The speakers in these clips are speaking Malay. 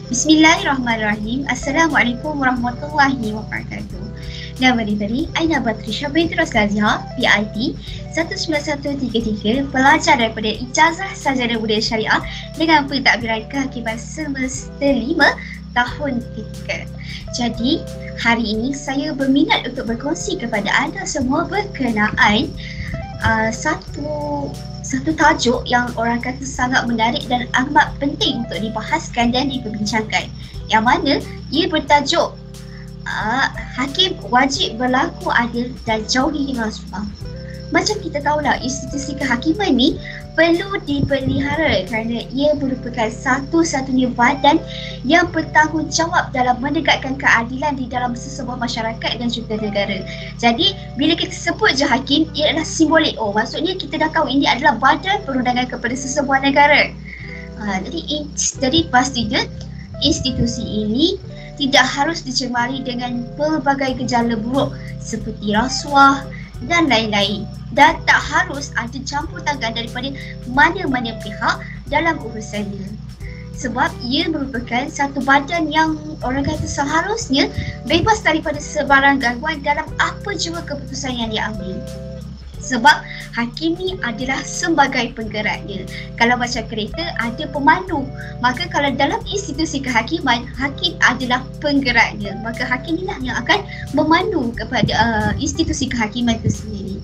Bismillahirrahmanirrahim. Assalamualaikum warahmatullahi wabarakatuh. Nama diberi Aina Batrisha binti Roslazia, PIT 19133, pelajar daripada Ijazah Sarjana Budaya Syariah dengan pentadbiran kehakiman semester 5 tahun ketiga. Jadi, hari ini saya berminat untuk berkongsi kepada anda semua berkenaan satu tajuk yang orang kata sangat menarik dan amat penting untuk dibahaskan dan diperbincangkan, yang mana ia bertajuk hakim wajib berlaku adil dan jauhi rasuah. Macam kita tahulah, institusi kehakiman ni perlu dipelihara kerana ia merupakan satu-satunya badan yang bertanggungjawab dalam menegakkan keadilan di dalam sesebuah masyarakat dan juga negara. Jadi, bila kita sebut je hakim, ia adalah simbolik. Oh, maksudnya kita dah tahu ini adalah badan perundangan kepada sesebuah negara. Jadi pastinya institusi ini tidak harus dicemari dengan pelbagai gejala buruk seperti rasuah dan lain-lain, dan tak harus ada campur tangan daripada mana-mana pihak dalam urusannya, sebab ia merupakan satu badan yang orang kata seharusnya bebas daripada sebarang gangguan dalam apa jua keputusan yang diambil. Sebab hakim ni adalah sebagai penggeraknya. Kalau macam kereta ada pemandu, maka kalau dalam institusi kehakiman, hakim adalah penggeraknya. Maka hakim inilah yang akan memandu kepada institusi kehakiman itu sendiri.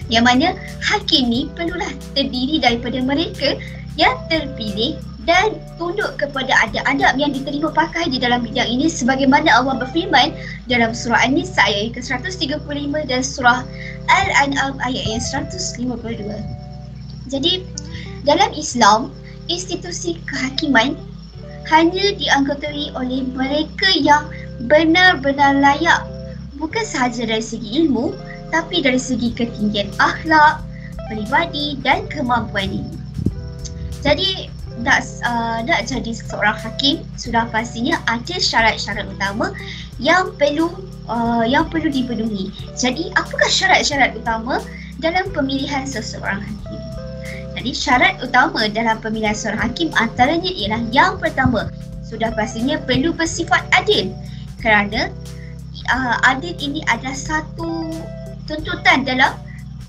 Yang mana hakim ni perlulah terdiri daripada mereka yang terpilih dan tunduk kepada adab-adab yang diterima pakai di dalam bidang ini, sebagaimana Allah berfirman dalam surah An-Nisa ayat ke-135 dan surah Al-An'am ayat yang 152. Jadi, dalam Islam, institusi kehakiman hanya dianggotai oleh mereka yang benar-benar layak, bukan sahaja dari segi ilmu, tapi dari segi ketinggian akhlak, peribadi dan kemampuan ini. Jadi, nak jadi seorang hakim, sudah pastinya ada syarat-syarat utama yang perlu dipenuhi. Jadi, apakah syarat-syarat utama dalam pemilihan seseorang hakim? Jadi, syarat utama dalam pemilihan seorang hakim antaranya ialah yang pertama, sudah pastinya perlu bersifat adil, kerana adil ini adalah satu tuntutan dalam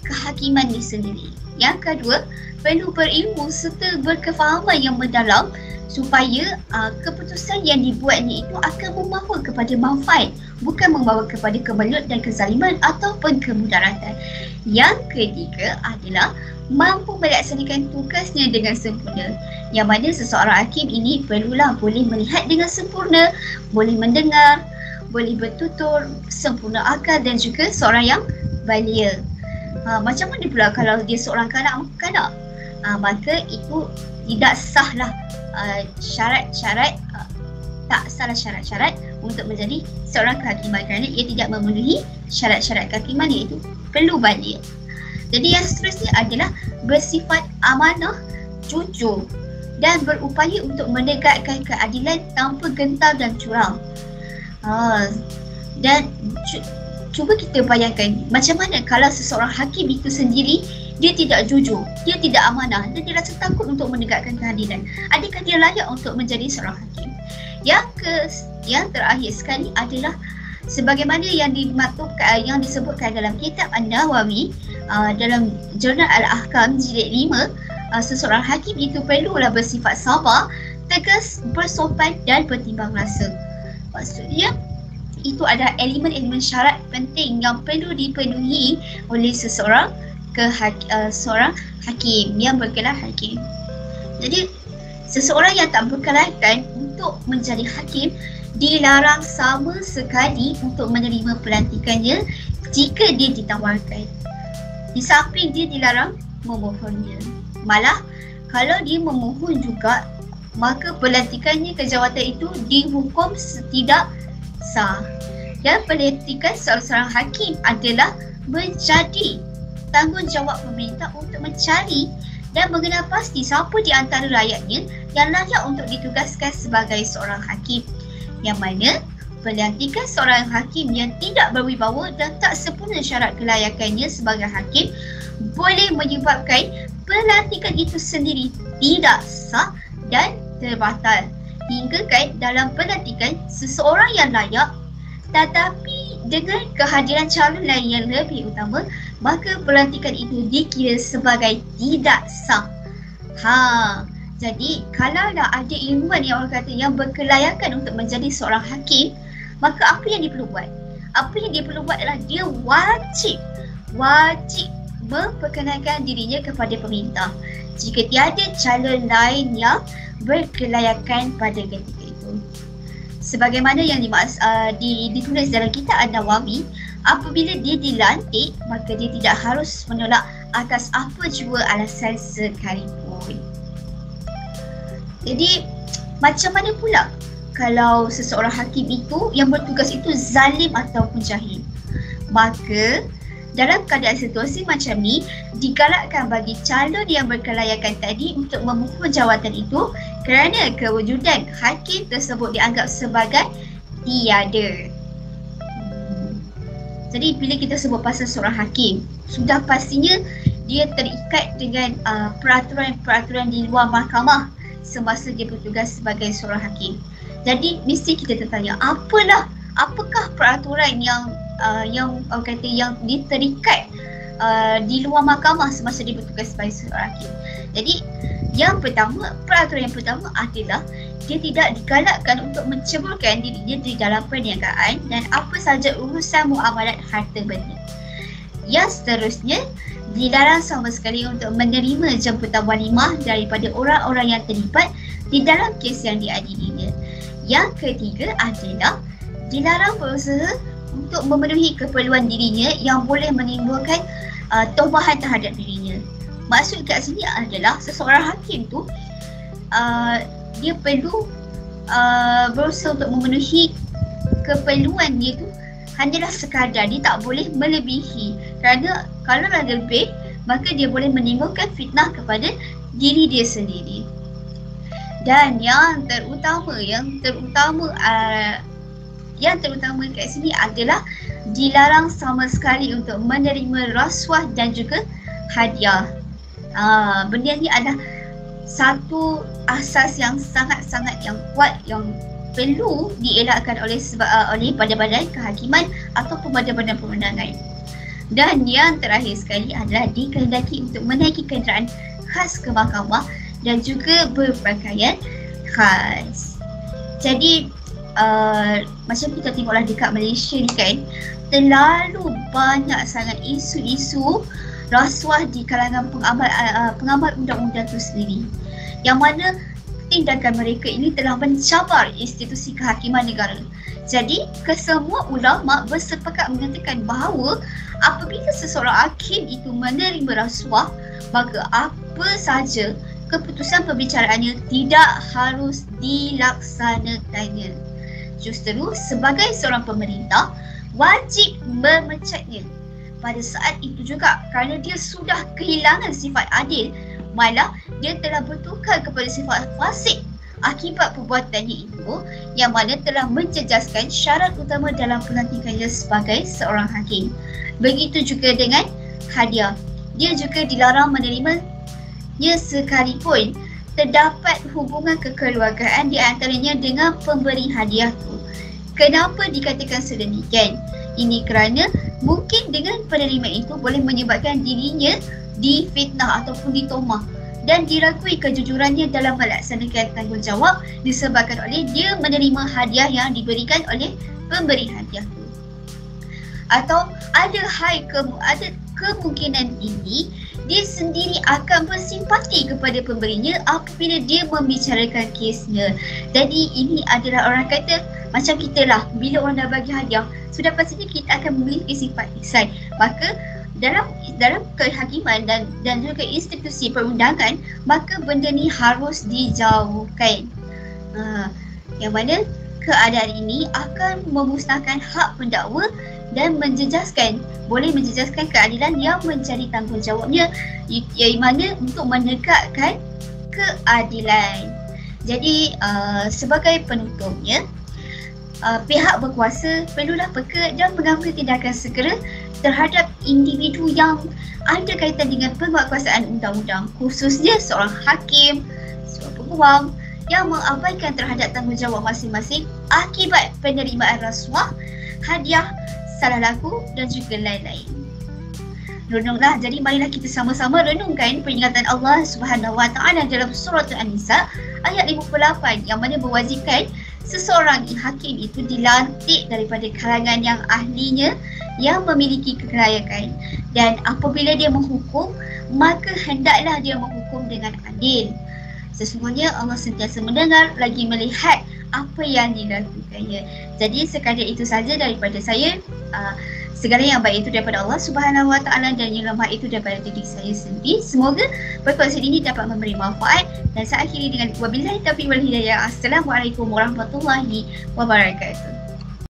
kehakiman ini sendiri. Yang kedua, perlu berilmu serta berkefahaman yang mendalam supaya keputusan yang dibuatnya itu akan membawa kepada manfaat, bukan membawa kepada kemelut dan kezaliman ataupun kemudaratan. Yang ketiga adalah mampu melaksanakan tugasnya dengan sempurna, yang mana seseorang hakim ini perlulah boleh melihat dengan sempurna, boleh mendengar, boleh bertutur, sempurna akal dan juga seorang yang baligh. Macam mana pula kalau dia seorang kanak-kanak? Maka itu tidak sahlah syarat-syarat untuk menjadi seorang kehakiman, kerana ia tidak memenuhi syarat-syarat kehakiman, iaitu perlu baligh. Jadi yang seterusnya adalah bersifat amanah, jujur dan berupaya untuk menegakkan keadilan tanpa gentar dan curang. Dan cuba kita bayangkan macam mana kalau seseorang hakim itu sendiri dia tidak jujur, dia tidak amanah dan dia rasa takut untuk menegakkan keadilan. Adakah dia layak untuk menjadi seorang hakim? Yang terakhir sekali adalah sebagaimana yang disebutkan dalam kitab An-Nawawi dalam Jurnal Al-Ahkam jilid 5, seseorang hakim itu perlulah bersifat sabar, tegas, bersopan dan bertimbang rasa. Maksudnya itu adalah elemen-elemen syarat penting yang perlu dipenuhi oleh seorang hakim yang bergelar hakim. Jadi, seseorang yang tak berkelayakan untuk menjadi hakim dilarang sama sekali untuk menerima pelantikannya jika dia ditawarkan. Di samping dia dilarang memohonnya. Malah, kalau dia memohon juga, maka pelantikannya ke jawatan itu dihukum tidak sah. Dan pelantikan seorang hakim adalah menjadi tanggungjawab pemerintah untuk mencari dan mengenal pasti siapa di antara rakyatnya yang layak untuk ditugaskan sebagai seorang hakim. Yang mana pelantikan seorang hakim yang tidak berwibawa dan tak sempurna syarat kelayakannya sebagai hakim boleh menyebabkan pelantikan itu sendiri tidak sah dan terbatal. hingga kan dalam pelantikan seseorang yang layak tetapi dengan kehadiran calon lain yang lebih utama, maka pelantikan itu dikira sebagai tidak sah. Jadi kalaulah ada ilmuwan yang orang kata yang berkelayakan untuk menjadi seorang hakim, maka apa yang dia perlu buat? Apa yang dia perlu buat adalah dia wajib memperkenalkan dirinya kepada pemerintah jika tiada calon lain yang berkelayakan pada ketika itu. Sebagaimana yang ditulis dalam kitab An-Nawawi, apabila dia dilantik, maka dia tidak harus menolak atas apa jua alasan sekalipun. Jadi macam mana pula kalau seseorang hakim itu yang bertugas itu zalim ataupun jahil? Maka dalam keadaan situasi macam ni, digalakkan bagi calon yang berkelayakan tadi untuk memohon jawatan itu kerana kewujudan hakim tersebut dianggap sebagai tiada. Jadi bila kita sebut pasal seorang hakim, sudah pastinya dia terikat dengan peraturan-peraturan di luar mahkamah semasa dia bertugas sebagai seorang hakim. Jadi mesti kita tertanya, apakah peraturan yang terikat di luar mahkamah semasa dia bertugas sebagai seorang hakim. Jadi peraturan yang pertama adalah dia tidak digalakkan untuk menceburkan dirinya di dalam perniagaan dan apa sahaja urusan muamalat harta benda. Yang seterusnya, dilarang sama sekali untuk menerima jemputan walimah daripada orang-orang yang terlibat di dalam kes yang diadilinya. Yang ketiga adalah dilarang berusaha untuk memenuhi keperluan dirinya yang boleh menimbulkan tobahan terhadap dirinya. Maksud kat sini adalah seseorang hakim tu dia perlu berusaha untuk memenuhi keperluan dia tu hanyalah sekadar, dia tak boleh melebihi. Kerana kalau dah lebih, maka dia boleh menimbulkan fitnah kepada diri dia sendiri. Dan yang terutama kat sini adalah dilarang sama sekali untuk menerima rasuah dan juga hadiah. Benda ni adalah satu asas yang sangat-sangat yang kuat yang perlu dielakkan oleh badan-badan kehakiman ataupun badan-badan perundangan. Dan yang terakhir sekali adalah dikehendaki untuk menaiki kenderaan khas ke mahkamah dan juga berpakaian khas. Jadi macam kita tengoklah dekat Malaysia ni kan, terlalu banyak sangat isu-isu rasuah di kalangan pengamal undang-undang itu sendiri, yang mana tindakan mereka ini telah mencabar institusi kehakiman negara. Jadi kesemua ulama bersepakat mengatakan bahawa apabila seseorang hakim itu menerima rasuah, maka apa sahaja keputusan pembicaraannya tidak harus dilaksanakannya. Justru sebagai seorang pemerintah wajib memecatnya pada saat itu juga, kerana dia sudah kehilangan sifat adil, malah dia telah bertukar kepada sifat fasik akibat perbuatannya itu, yang mana telah menjejaskan syarat utama dalam pelantikannya sebagai seorang hakim. Begitu juga dengan hadiah, dia juga dilarang menerimanya sekalipun terdapat hubungan kekeluargaan di antaranya dengan pemberi hadiah tu. Kenapa dikatakan sedemikian? Ini kerana mungkin dengan penerima itu boleh menyebabkan dirinya difitnah ataupun ditomah dan diragui kejujurannya dalam melaksanakan tanggungjawab disebabkan oleh dia menerima hadiah yang diberikan oleh pemberi hadiah itu. Atau ada kemungkinan ini dia sendiri akan bersimpati kepada pemberinya apabila dia membicarakan kesnya. Jadi ini adalah orang kata macam kita lah, bila orang dah bagi hadiah, sudah pastinya kita akan memiliki sifat ihsan. Maka dalam kehakiman dan juga institusi perundangan, maka benda ni harus dijauhkan. Yang mana keadaan ini akan memusnahkan hak pendakwa dan boleh menjejaskan keadilan yang menjadi tanggungjawabnya, yang mana untuk menegakkan keadilan. Jadi sebagai penutupnya, pihak berkuasa perlulah peka dan mengambil tindakan segera terhadap individu yang ada kaitan dengan penguatkuasaan undang-undang, khususnya seorang hakim, seorang peguam yang mengabaikan terhadap tanggungjawab masing-masing akibat penerimaan rasuah, hadiah, salah laku dan juga lain-lain. Renunglah, jadi marilah kita sama-sama renungkan peringatan Allah Subhanahu Wa Taala dalam surah An-Nisa ayat 58 yang mana mewajibkan seseorang hakim itu dilantik daripada kalangan yang ahlinya yang memiliki kekelayakan, dan apabila dia menghukum maka hendaklah dia menghukum dengan adil. Sesungguhnya Allah sentiasa mendengar lagi melihat apa yang dilakukannya. Jadi sekadar itu saja daripada saya. Segala yang baik itu daripada Allah Subhanahu Wa Taala dan yang lemah itu daripada diri saya sendiri. Semoga perkongsian ini dapat memberi manfaat, dan saya akhiri dengan wabillahi taufiq wal hidayah. Assalamualaikum warahmatullahi wabarakatuh.